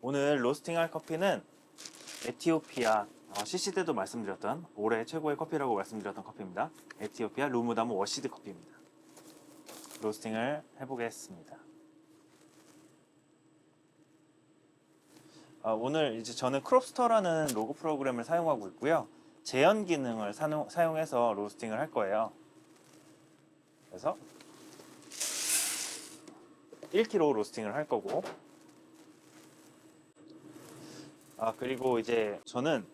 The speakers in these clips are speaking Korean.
오늘 로스팅 할 커피는 에티오피아 CC 때도 말씀드렸던 올해 최고의 커피라고 말씀드렸던 커피입니다. 에티오피아 루무다무 워시드 커피입니다. 로스팅을 해보겠습니다. 오늘 이제 저는 크롭스터라는 로고 프로그램을 사용하고 있고요. 재현 기능을 사용해서 로스팅을 할 거예요. 그래서 1kg 로스팅을 할 거고, 그리고 이제 저는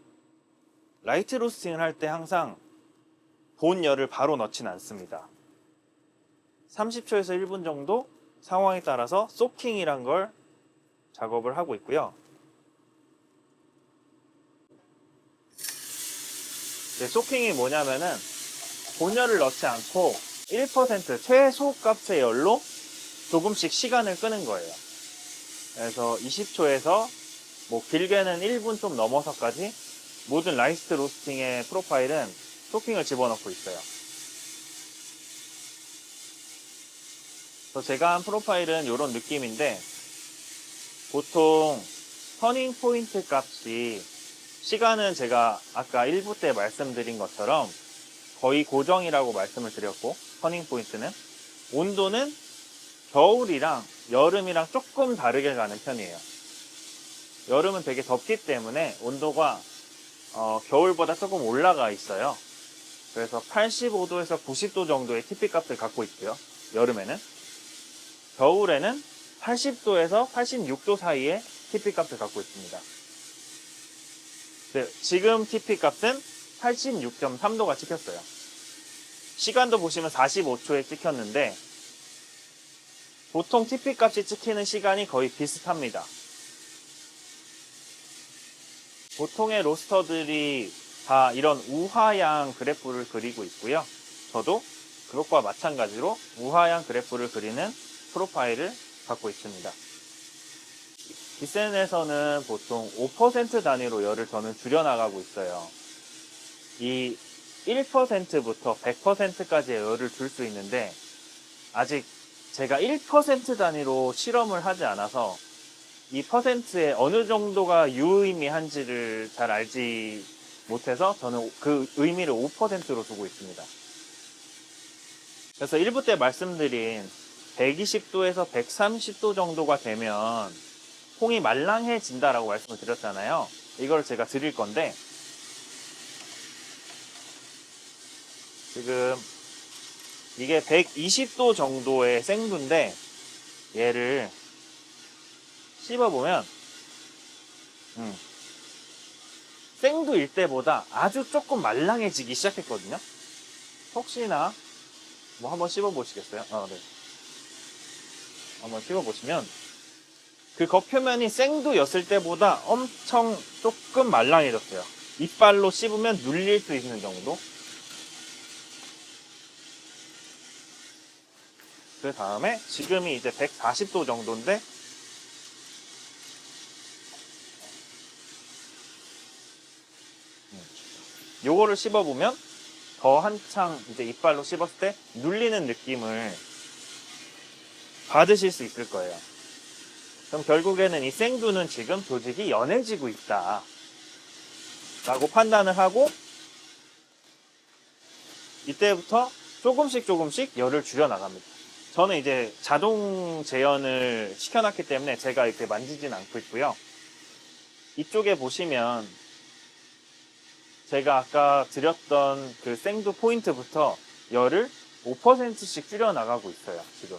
라이트 로스팅을 할 때 항상 본 열을 바로 넣진 않습니다. 30초에서 1분 정도 상황에 따라서 소킹이란 걸 작업을 하고 있고요. 소킹이 뭐냐면은 본열을 넣지 않고 1% 최소 값의 열로 조금씩 시간을 끄는 거예요. 그래서 20초에서 뭐 길게는 1분 좀 넘어서까지 모든 라이트 로스팅의 프로파일은 소킹을 집어넣고 있어요. 그래서 제가 한 프로파일은 이런 느낌인데, 보통 터닝 포인트 값이 시간은 제가 아까 1부 때 말씀드린 것처럼 거의 고정이라고 말씀을 드렸고, 터닝 포인트는 온도는 겨울이랑 여름이랑 조금 다르게 가는 편이에요. 여름은 되게 덥기 때문에 온도가 겨울보다 조금 올라가 있어요. 그래서 85도에서 90도 정도의 TP 값을 갖고 있고요. 여름에는. 겨울에는 80도에서 86도 사이의 TP 값을 갖고 있습니다. 네, 지금 TP 값은 86.3도가 찍혔어요. 시간도 보시면 45초에 찍혔는데 보통 TP 값이 찍히는 시간이 거의 비슷합니다. 보통의 로스터들이 다 이런 우하향 그래프를 그리고 있고요. 저도 그것과 마찬가지로 우하향 그래프를 그리는 프로파일을 갖고 있습니다. 기센에서는 보통 5% 단위로 열을 저는 줄여나가고 있어요. 이 1%부터 100%까지의 열을 줄 수 있는데, 아직 제가 1% 단위로 실험을 하지 않아서 이 퍼센트에 어느 정도가 유의미한지를 잘 알지 못해서 저는 그 의미를 5%로 두고 있습니다. 그래서 1부 때 말씀드린 120도에서 130도 정도가 되면 콩이 말랑해진다라고 말씀을 드렸잖아요. 이걸 제가 드릴 건데, 지금 이게 120도 정도의 생두인데 얘를 씹어보면 생두일 때보다 아주 조금 말랑해지기 시작했거든요. 혹시나 뭐 한번 씹어보시겠어요? 네. 한번 씹어보시면 그 겉표면이 생두였을 때보다 엄청 조금 말랑해졌어요. 이빨로 씹으면 눌릴 수 있는 정도. 그 다음에 지금이 이제 140도 정도인데, 요거를 씹어보면 더 한창 이제 이빨로 씹었을 때 눌리는 느낌을 받으실 수 있을 거예요. 그럼 결국에는 이 생두는 지금 조직이 연해지고 있다 라고 판단을 하고, 이때부터 조금씩 열을 줄여 나갑니다. 저는 이제 자동 재현을 시켜놨기 때문에 제가 이렇게 만지진 않고 있고요. 이쪽에 보시면 제가 아까 드렸던 그 생두 포인트부터 열을 5%씩 줄여 나가고 있어요, 지금.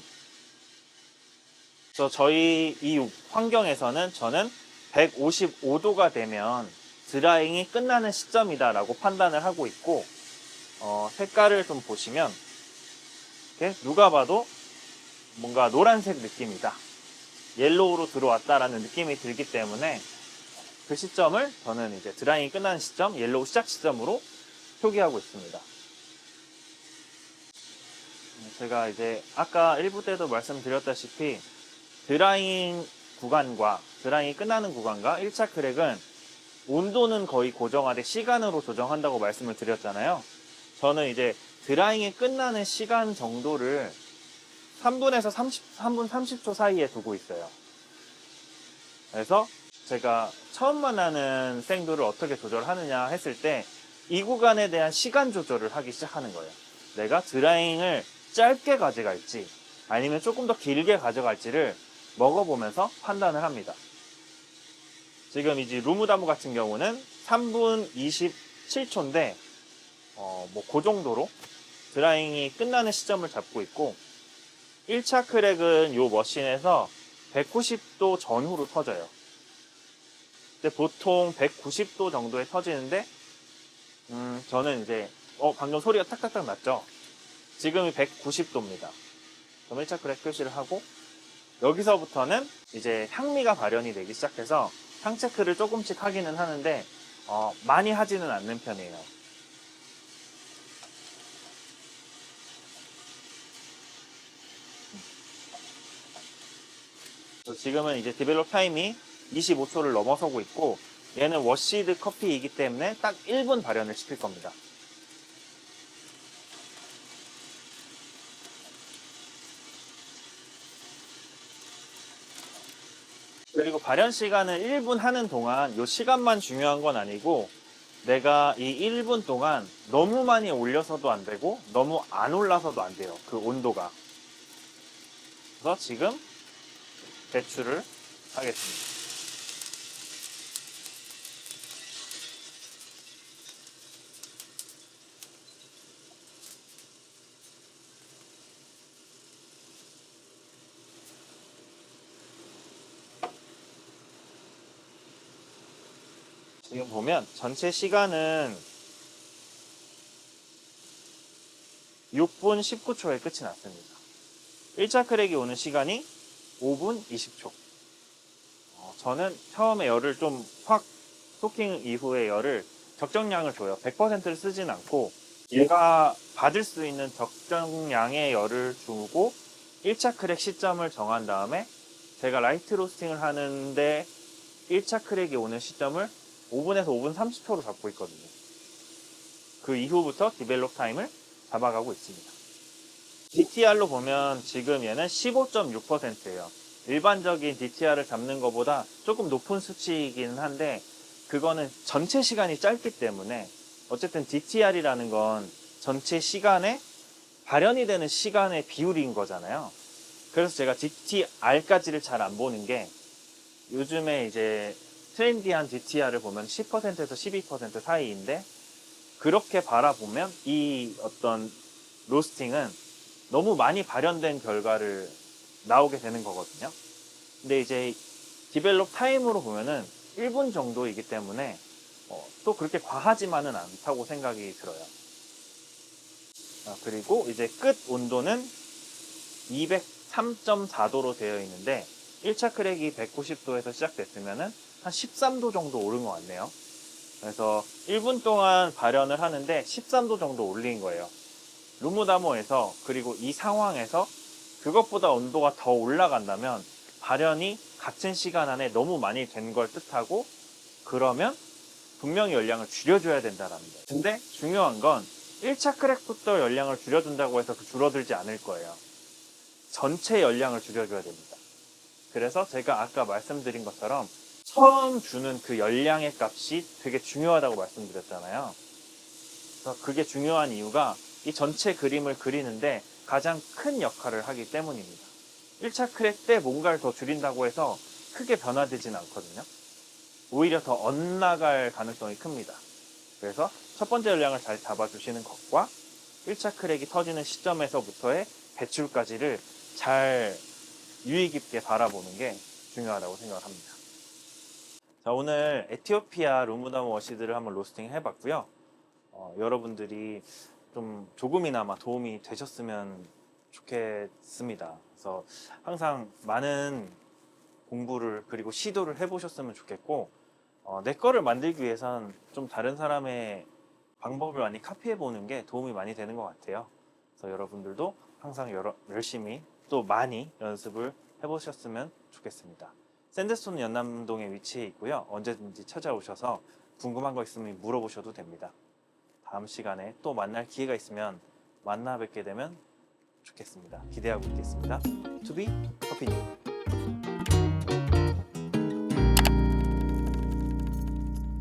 그래서 저희 이 환경에서는 저는 155도가 되면 드라잉이 끝나는 시점이다 라고 판단을 하고 있고, 색깔을 좀 보시면 이렇게 누가 봐도 뭔가 노란색 느낌이다, 옐로우로 들어왔다라는 느낌이 들기 때문에 그 시점을 저는 이제 드라잉이 끝나는 시점, 옐로우 시작 시점으로 표기하고 있습니다. 제가 이제 아까 1부 때도 말씀드렸다시피 드라잉 구간과 드라잉이 끝나는 구간과 1차 크랙은 온도는 거의 고정하되 시간으로 조정한다고 말씀을 드렸잖아요. 저는 이제 드라잉이 끝나는 시간 정도를 3분에서 3분 30초 사이에 두고 있어요. 그래서 제가 처음 만나는 생도를 어떻게 조절하느냐 했을 때 이 구간에 대한 시간 조절을 하기 시작하는 거예요. 내가 드라잉을 짧게 가져갈지 아니면 조금 더 길게 가져갈지를 먹어보면서 판단을 합니다. 지금 이제 루무다무 같은 경우는 3분 27초인데 뭐 그 정도로 드라잉이 끝나는 시점을 잡고 있고 1차 크랙은 이 머신에서 190도 전후로 터져요. 근데 보통 190도 정도에 터지는데 저는 이제 방금 소리가 탁탁탁 났죠? 지금이 190도입니다. 그럼 1차 크랙 표시를 하고 여기서부터는 이제 향미가 발현이 되기 시작해서 향 체크를 조금씩 하기는 하는데 많이 하지는 않는 편이에요. 지금은 이제 디벨롭 타임이 25초를 넘어서고 있고 얘는 워시드 커피이기 때문에 딱 1분 발현을 시킬 겁니다. 그리고 발현 시간은 1분 하는 동안 이 시간만 중요한 건 아니고 내가 이 1분 동안 너무 많이 올려서도 안 되고 너무 안 올라서도 안 돼요. 그 온도가. 그래서 지금 배출을 하겠습니다. 지금 보면 전체 시간은 6분 19초에 끝이 났습니다. 1차 크랙이 오는 시간이 5분 20초. 저는 처음에 열을 좀 확 소킹 이후에 열을 적정량을 줘요. 100%를 쓰진 않고 얘가 받을 수 있는 적정량의 열을 주고 1차 크랙 시점을 정한 다음에 제가 라이트 로스팅을 하는데 1차 크랙이 오는 시점을 5분에서 5분 30초로 잡고 있거든요. 그 이후부터 디벨롭 타임을 잡아가고 있습니다. DTR로 보면 지금 얘는 15.6%예요. 일반적인 DTR을 잡는 것보다 조금 높은 수치이긴 한데 그거는 전체 시간이 짧기 때문에 어쨌든 DTR이라는 건 전체 시간에 발현이 되는 시간의 비율인 거잖아요. 그래서 제가 DTR까지를 잘 안 보는 게 요즘에 이제 트렌디한 DTR을 보면 10%에서 12% 사이인데 그렇게 바라보면 이 어떤 로스팅은 너무 많이 발현된 결과를 나오게 되는 거거든요. 근데 이제 디벨롭 타임으로 보면은 1분 정도이기 때문에 또 그렇게 과하지만은 않다고 생각이 들어요. 그리고 이제 끝 온도는 203.4도로 되어 있는데 1차 크랙이 190도에서 시작됐으면은 한 13도 정도 오른 것 같네요. 그래서 1분 동안 발현을 하는데 13도 정도 올린 거예요. 루무다모에서 그리고 이 상황에서 그것보다 온도가 더 올라간다면 발현이 같은 시간 안에 너무 많이 된 걸 뜻하고 그러면 분명히 열량을 줄여줘야 된다는 거예요. 근데 중요한 건 1차 크랙부터 열량을 줄여준다고 해서 줄어들지 않을 거예요. 전체 열량을 줄여줘야 됩니다. 그래서 제가 아까 말씀드린 것처럼 처음 주는 그 열량의 값이 되게 중요하다고 말씀드렸잖아요. 그래서 그게 중요한 이유가 이 전체 그림을 그리는데 가장 큰 역할을 하기 때문입니다. 1차 크랙 때 뭔가를 더 줄인다고 해서 크게 변화되지는 않거든요. 오히려 더 엇나갈 가능성이 큽니다. 그래서 첫 번째 열량을 잘 잡아주시는 것과 1차 크랙이 터지는 시점에서부터의 배출까지를 잘 유의 깊게 바라보는 게 중요하다고 생각을 합니다. 자, 오늘 에티오피아 루무다모 워시드를 한번 로스팅 해봤고요. 여러분들이 좀 조금이나마 도움이 되셨으면 좋겠습니다. 그래서 항상 많은 공부를 그리고 시도를 해보셨으면 좋겠고 내 거를 만들기 위해선 좀 다른 사람의 방법을 많이 카피해보는 게 도움이 많이 되는 것 같아요. 그래서 여러분들도 항상 열심히 또 많이 연습을 해보셨으면 좋겠습니다. 샌드스톤 연남동에 위치해 있고요. 언제든지 찾아오셔서 궁금한 거 있으면 물어보셔도 됩니다. 다음 시간에 또 만날 기회가 있으면 만나 뵙게 되면 좋겠습니다. 기대하고 있겠습니다. 투비 커피님.